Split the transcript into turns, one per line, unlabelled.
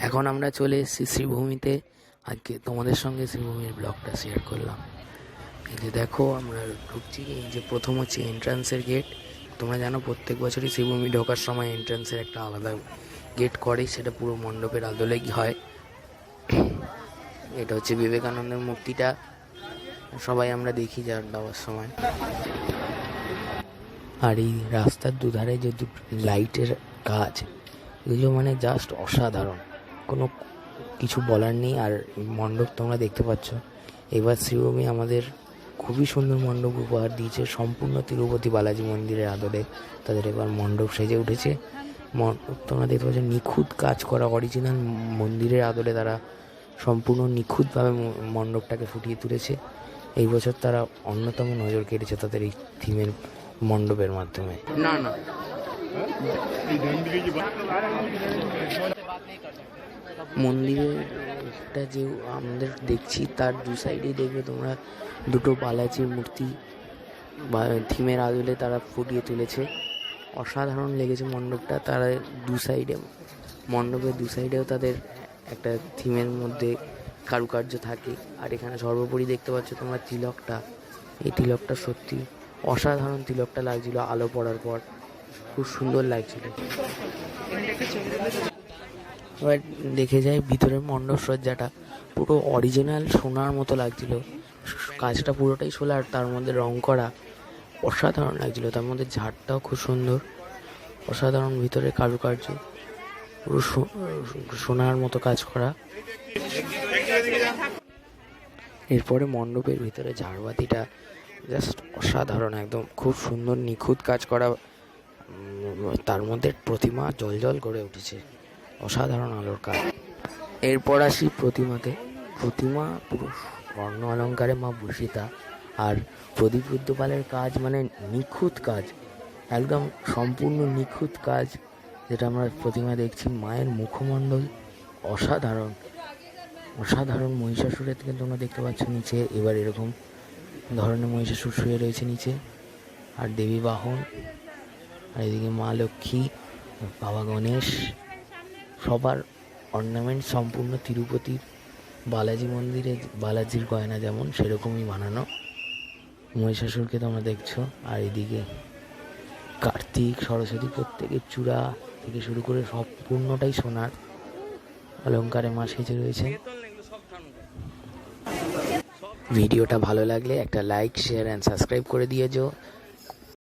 এখন আমরা চলে এসেছি শ্রীভূমিতে। আজকে তোমাদের সঙ্গে শ্রীভূমির ব্লগটা শেয়ার করলাম। এই যে দেখো আমরা ঢুকছি, এই যে প্রথম হচ্ছে এন্ট্রান্সের গেট। তোমরা জানো প্রত্যেক বছরই শ্রীভূমি ঢোকার সময় এন্ট্রান্সের একটা আলাদা গেট করে, সেটা পুরো মণ্ডপের আদলে হয়। এটা হচ্ছে বিবেকানন্দের মূর্তিটা, সবাই আমরা দেখি যাওয়ার সময়। আর এই রাস্তার দুধারে যে লাইটের কাজ, এগুলো মানে জাস্ট অসাধারণ, কোনো কিছু বলার নেই। আর মণ্ডপ তোমরা দেখতে পাচ্ছ, এবার শ্রীভূমি আমাদের খুবই সুন্দর মণ্ডপ উপহার দিয়েছে। সম্পূর্ণ তিরুপতি বালাজি মন্দিরের আদলে তাদের এবার মণ্ডপ সেজে উঠেছে। মণ্ডপ তোমরা দেখতে পাচ্ছ নিখুঁত কাজ করা, অরিজিনাল মন্দিরের আদলে তারা সম্পূর্ণ নিখুঁতভাবে মণ্ডপটাকে ফুটিয়ে তুলেছে। এই বছর তারা অন্যতম নজর কেটেছে তাদের এই থিমের মণ্ডপের মাধ্যমে। না না মন্দিরেরটা যে আমাদের দেখছি, তার দু সাইডেই দেখবে তোমরা দুটো বালাজির মূর্তি বা থিমের আদলে তারা ফুটিয়ে তুলেছে। অসাধারণ লেগেছে মণ্ডপটা। তারা দু সাইডে, মণ্ডপের দু সাইডেও তাদের একটা থিমের মধ্যে কারুকার্য থাকে। আর এখানে সর্বোপরি দেখতে পাচ্ছ তোমরা তিলকটা, এই তিলকটা সত্যি অসাধারণ তিলকটা লাগছিল আলো পড়ার পর, খুব সুন্দর লাগছিল। এবার দেখে যাই ভিতরের মণ্ডপ সজ্জাটা, পুরো অরিজিনাল সোনার মতো লাগছিল। কাজটা পুরোটাই সোলার, তার মধ্যে রং করা, অসাধারণ লাগছিল। তার মধ্যে ঝাড়টাও খুব সুন্দর, অসাধারণ ভিতরে কারুকার্য, পুরো সোনার মতো কাজ করা। এরপরে মণ্ডপের ভিতরে ঝাড়বাতিটা জাস্ট অসাধারণ, একদম খুব সুন্দর নিখুঁত কাজ করা। তার মধ্যে প্রতিমা জ্বলজ্বল করে উঠেছে, অসাধারণ আলোর কাজ। এরপর আসি প্রতিমাতে। প্রতিমা পুরো স্বর্ণ অলঙ্কারে মা ভূষিতা। আর প্রদীপ রুদ্রপালের কাজ মানে নিখুঁত কাজ, একদম সম্পূর্ণ নিখুঁত কাজ যেটা আমরা প্রতিমা দেখছি। মায়ের মুখমণ্ডল অসাধারণ, অসাধারণ। মহিষাসুরের থেকে তোমরা দেখতে পাচ্ছ নিচে এবার এরকম ধরনের মহিষাসুর শুয়ে রয়েছে নিচে, আর দেবী বাহন, আর এদিকে মা লক্ষ্মী, বাবা গণেশ, সবার অর্নামেন্ট সম্পূর্ণ তিরুপতির বালাজি মন্দিরে বালাজির গয়না যেমন সেরকমই বানানো মহিষাসুরকে তোমরা দেখছো। আর এদিকে কার্তিক, সরস্বতী, প্রত্যেকের চূড়া থেকে শুরু করে সম্পূর্ণটাই সোনার অলঙ্কারে মা সেজে রয়েছে। ভিডিওটা ভালো লাগলে একটা লাইক, শেয়ার অ্যান্ড সাবস্ক্রাইব করে দিয়েছো।